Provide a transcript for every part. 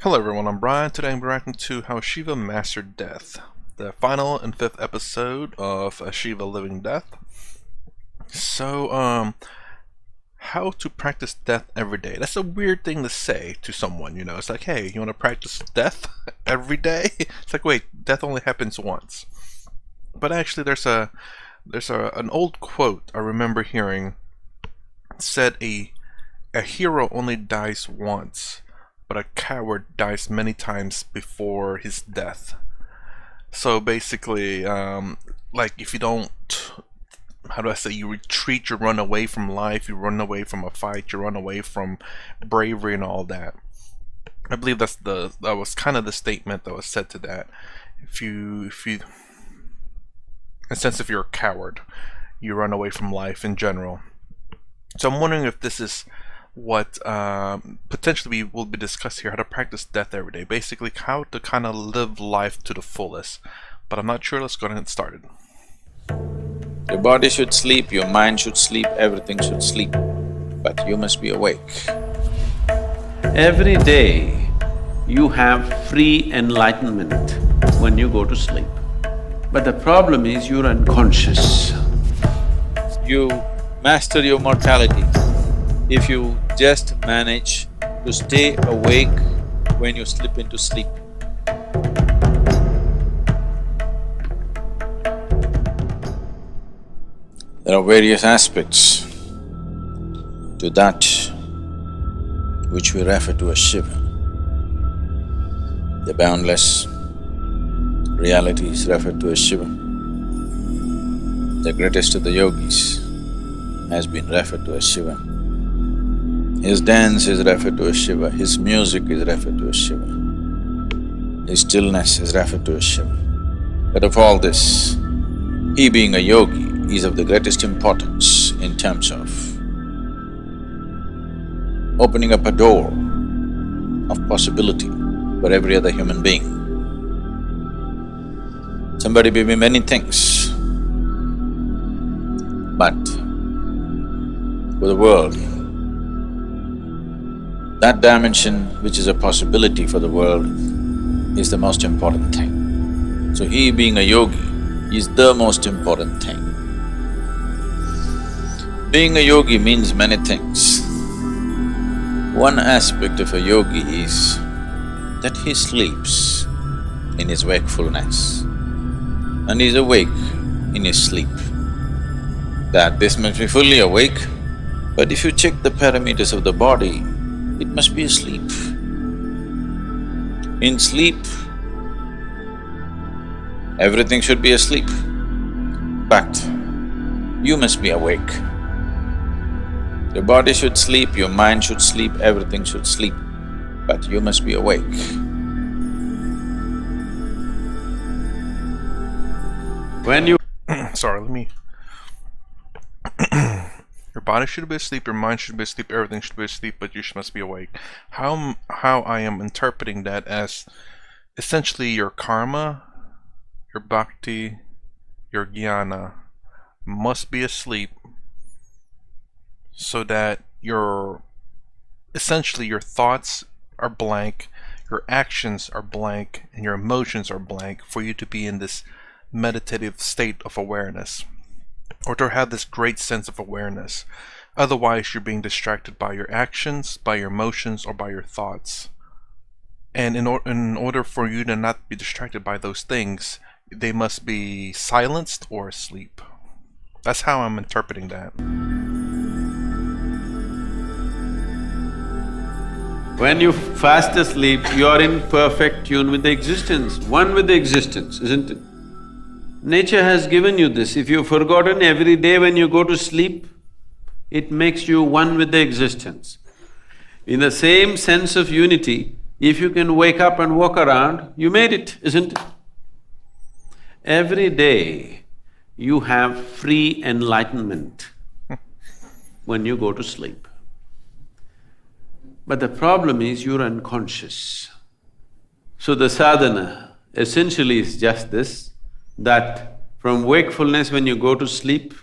Hello everyone, I'm Brian. Today I'm reacting to How Shiva Mastered Death, the final and fifth episode of Shiva Living Death. So, how to practice death every day. That's a weird thing to say to someone, you know. It's like, hey, you want to practice death every day? It's like, wait, death only happens once. But actually there's an old quote I remember hearing. It said a hero only dies once, but a coward dies many times before his death. So basically, like if you don't, how do I say, you retreat, you run away from life, you run away from a fight, you run away from bravery and all that. I believe that was kind of the statement that was said to that. If you, in a sense, if you're a coward, you run away from life in general. So I'm wondering if this is what potentially we will be discussed here, how to practice death every day. Basically, how to kind of live life to the fullest. But I'm not sure. Let's go ahead and get started. Your body should sleep, your mind should sleep, everything should sleep, but you must be awake. Every day you have free enlightenment when you go to sleep. But the problem is you're unconscious. You master your mortality if you just manage to stay awake when you slip into sleep. There are various aspects to that which we refer to as Shiva. The boundless reality is referred to as Shiva. The greatest of the yogis has been referred to as Shiva. His dance is referred to as Shiva, his music is referred to as Shiva, his stillness is referred to as Shiva. But of all this, he being a yogi is of the greatest importance in terms of opening up a door of possibility for every other human being. Somebody may be many things, but for the world, that dimension which is a possibility for the world is the most important thing. So he being a yogi is the most important thing. Being a yogi means many things. One aspect of a yogi is that he sleeps in his wakefulness and is awake in his sleep. That this must be fully awake, but if you check the parameters of the body, it must be asleep. In sleep, everything should be asleep, but you must be awake. Your body should sleep, your mind should sleep, everything should sleep, but you must be awake. When you… Sorry, let me… Your body should be asleep, your mind should be asleep, everything should be asleep, but you must be awake. How I am interpreting that as essentially your karma, your bhakti, your jnana must be asleep, so that essentially your thoughts are blank, your actions are blank, and your emotions are blank for you to be in this meditative state of awareness, or to have this great sense of awareness. Otherwise, you're being distracted by your actions, by your emotions, or by your thoughts. And in order for you to not be distracted by those things, they must be silenced or asleep. That's how I'm interpreting that. When you fast asleep, you are in perfect tune with the existence, one with the existence, isn't it? Nature has given you this. If you've forgotten every day when you go to sleep, it makes you one with the existence. In the same sense of unity, if you can wake up and walk around, you made it, isn't it? Every day you have free enlightenment when you go to sleep. But the problem is you're unconscious. So the sadhana essentially is just this, that from wakefulness when you go to sleep,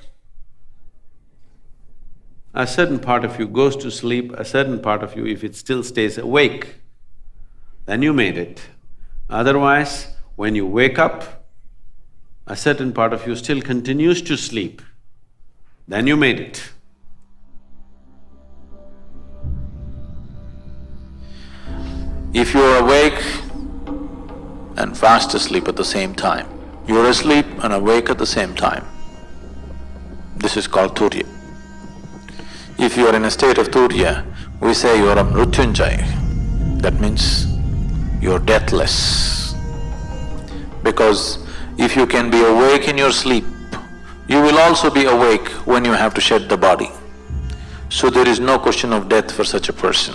a certain part of you goes to sleep, a certain part of you, if it still stays awake, then you made it. Otherwise, when you wake up, a certain part of you still continues to sleep, then you made it. If you are awake and fast asleep at the same time, you are asleep and awake at the same time, this is called Turiya. If you are in a state of Turiya, we say you are a Mrutyunjay. That means you are deathless. Because if you can be awake in your sleep, you will also be awake when you have to shed the body. So there is no question of death for such a person.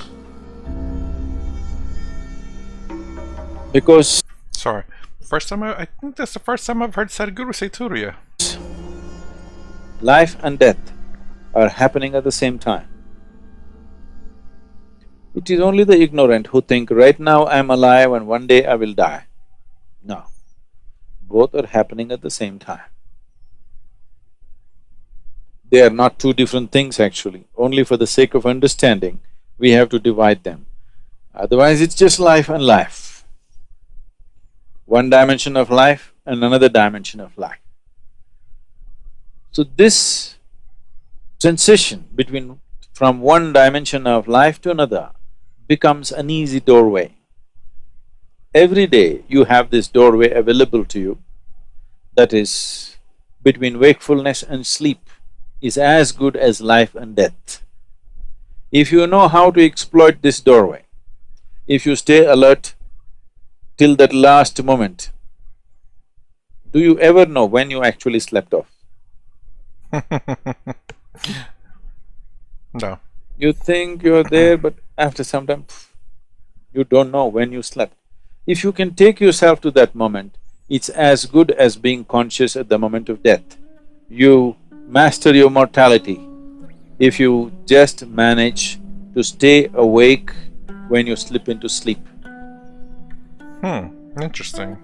Because Sorry. I think that's the first time I've heard Sadhguru say Turiya. life and death are happening at the same time. It is only the ignorant who think, right now I am alive and one day I will die. No, both are happening at the same time. They are not two different things actually. Only for the sake of understanding, we have to divide them. Otherwise, it's just life and life. One dimension of life and another dimension of life. So this sensation from one dimension of life to another becomes an easy doorway. Every day you have this doorway available to you, that is, between wakefulness and sleep is as good as life and death. If you know how to exploit this doorway, if you stay alert till that last moment, do you ever know when you actually slept off? No. You think you're there, but after some time, you don't know when you slept. If you can take yourself to that moment, it's as good as being conscious at the moment of death. You master your mortality if you just manage to stay awake when you slip into sleep. Interesting.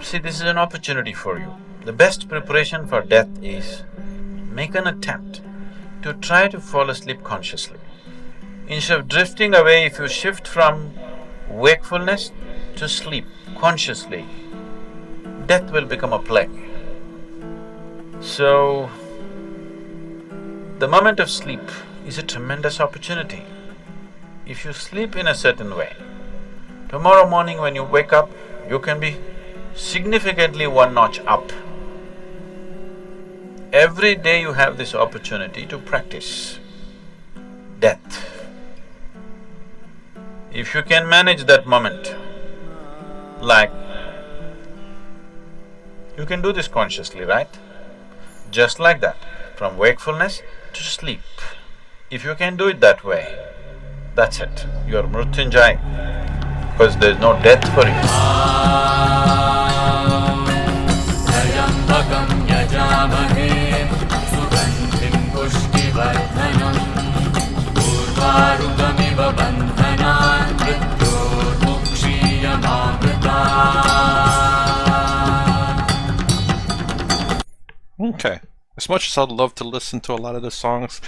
See, this is an opportunity for you. The best preparation for death is make an attempt to try to fall asleep consciously. Instead of drifting away, if you shift from wakefulness to sleep consciously, death will become a play. So, the moment of sleep is a tremendous opportunity. If you sleep in a certain way, tomorrow morning when you wake up, you can be significantly one notch up. Every day you have this opportunity to practice death. If you can manage that moment, like, you can do this consciously, right? Just like that, from wakefulness to sleep. If you can do it that way, that's it, you're Mrutyunjay, because there's no death for you. Okay. As much as I'd love to listen to a lot of the songs,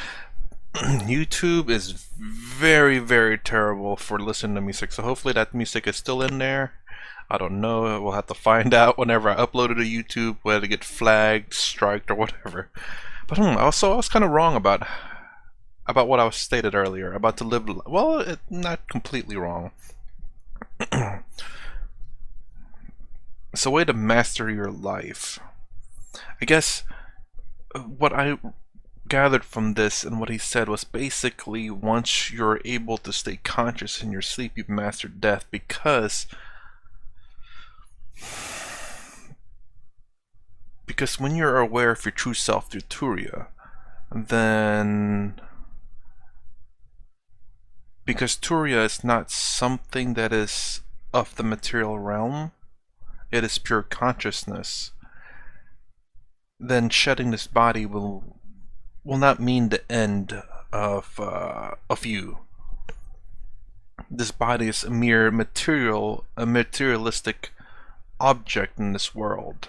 YouTube is very, very terrible for listening to music, so hopefully that music is still in there. I don't know, we'll have to find out whenever I upload it to YouTube, whether to get flagged, striked, or whatever. But I was kind of wrong about what I was stated earlier, about to live, well, not completely wrong. It's a way to master your life. I guess what I gathered from this and what he said was basically once you're able to stay conscious in your sleep, you've mastered death, because when you're aware of your true self through Turiya, then because Turiya is not something that is of the material realm, it is pure consciousness, then shedding this body will not mean the end of you. This body is a mere materialistic object in this world.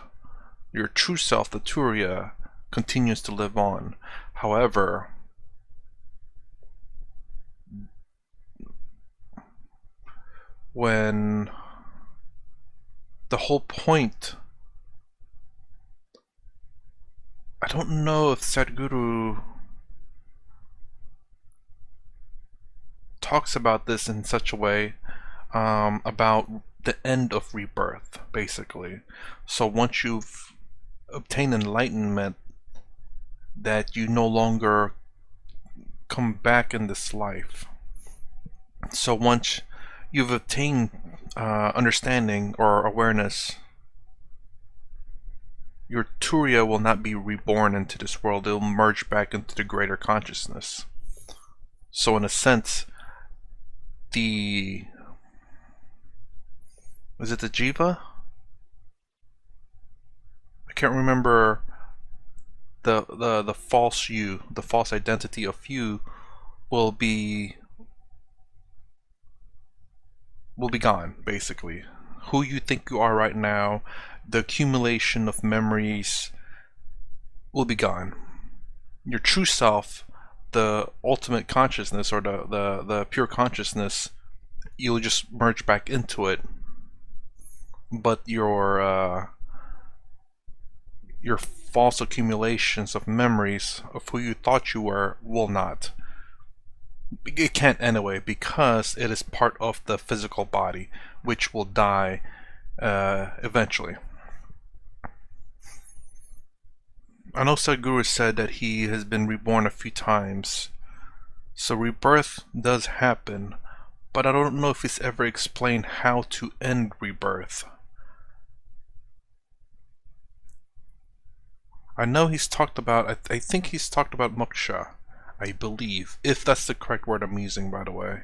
Your true self, the Turiya, continues to live on. However, when the whole point, I don't know if Sadhguru talks about this in such a way, about the end of rebirth, basically. So once you've obtained enlightenment, that you no longer come back in this life. So once you've obtained understanding or awareness, your Turiya will not be reborn into this world. It'll merge back into the greater consciousness. So in a sense, is it the Jiva? I can't remember the false you, the false identity of you will be gone, basically. Who you think you are right now, the accumulation of memories will be gone. Your true self, the ultimate consciousness, or the pure consciousness, you'll just merge back into it. But your false accumulations of memories of who you thought you were will not. It can't anyway, because it is part of the physical body, which will die eventually. I know Sadhguru said that he has been reborn a few times, so rebirth does happen, but I don't know if he's ever explained how to end rebirth. I know he's talked about, I think he's talked about moksha, I believe, if that's the correct word I'm using, by the way.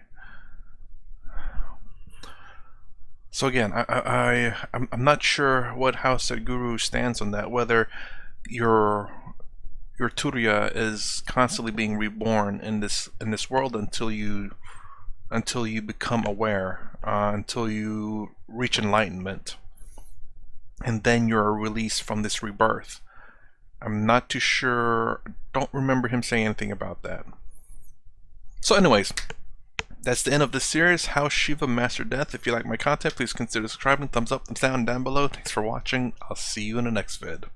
So again, I'm not sure how Sadhguru stands on that, whether your Turiya is constantly being reborn in this world until you become aware, until you reach enlightenment, and then you're released from this rebirth. I'm not too sure, don't remember him saying anything about that. So anyways, that's the end of this series, How Shiva Mastered Death. If you like my content, please consider subscribing, thumbs up, thumbs down below. Thanks for watching. I'll see you in the next vid.